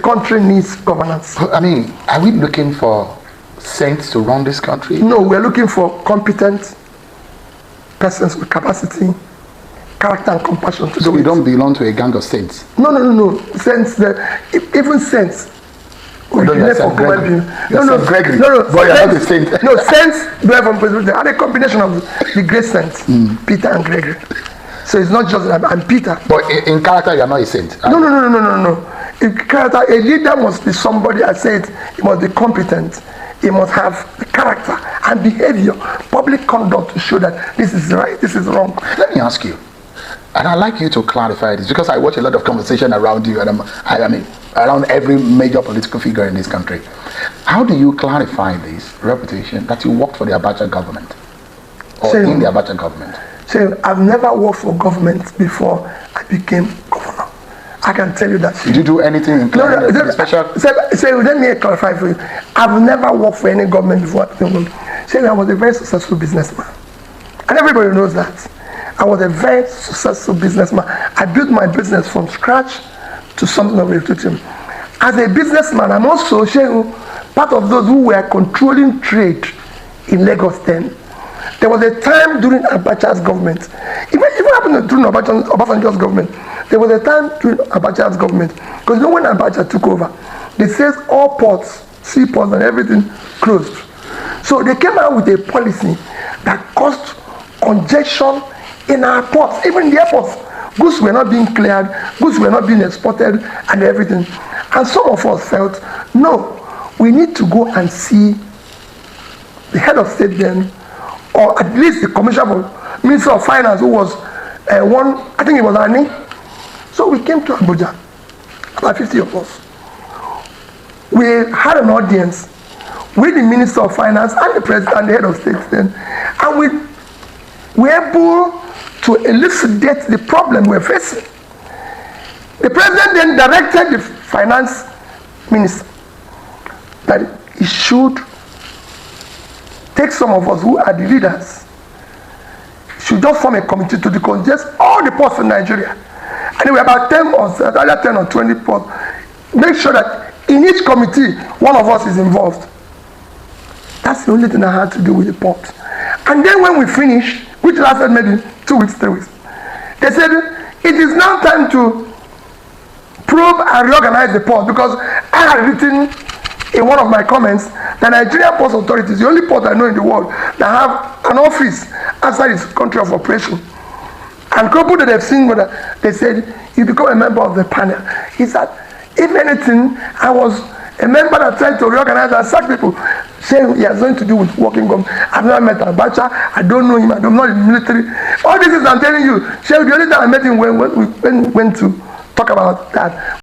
country needs governance. I mean, are we looking for saints to run this country? No, we're looking for competent persons with capacity, character, and compassion to do it. So we don't belong to a gang of saints? No. Saints, even saints. Gregory. No. But you're not a saint. No, saints derive from Presbyterian. They are a combination of the great saints, Peter and Gregory. So it's not just I'm Peter. But in character, you're not a saint. No. In character, a leader must be somebody. I said he must be competent. He must have the character and behavior, public conduct to show that this is right, this is wrong. Let me ask you, and I'd like you to clarify this, because I watch a lot of conversation around you, and I mean, around every major political figure in this country. How do you clarify this reputation that you worked for the Abacha government, or in the Abacha government? So I've never worked for government before I became governor. I can tell you that. Did you do anything in special? So let me clarify for you. I've never worked for any government before I became governor. So I was a very successful businessman, and everybody knows that. I was a very successful businessman. I built my business from scratch to something of a reputation. As a businessman, I'm also part of those who were controlling trade in Lagos then. There was a time during Abacha's government, even happened during Obasanjo's government, there was a time during Abacha's government, because when Abacha took over, they said all ports, seaports and everything closed. So they came out with a policy that caused congestion in our ports, even the airports. Goods were not being cleared, goods were not being exported and everything. And some of us felt, no, we need to go and see the head of state then, or at least the commissioner, Minister of Finance, who was I think it was Annie. So we came to Abuja, about 50 of us. We had an audience with the Minister of Finance and the President and the head of state then, and we were able to elucidate the problem we're facing. The President then directed the Finance Minister that he should take some of us who are the leaders, should just form a committee to decongest all the ports in Nigeria. And there were about 10 or 20 ports. Make sure that in each committee, one of us is involved. That's the only thing I had to do with the port. And then when we finished, which lasted maybe 2 weeks, 3 weeks, they said, it is now time to probe and reorganize the port, because I had written in one of my comments, the Nigerian Port Authority is the only port I know in the world that have an office outside its country of operation. And people that have seen whether they said, you become a member of the panel. He said, if anything, I was a member that tried to reorganize and sack people, saying he has nothing to do with working government. I've never met Abacha, I don't know him, I'm not in the military. All this is I'm telling you. The only time I met him when we went to talk about that.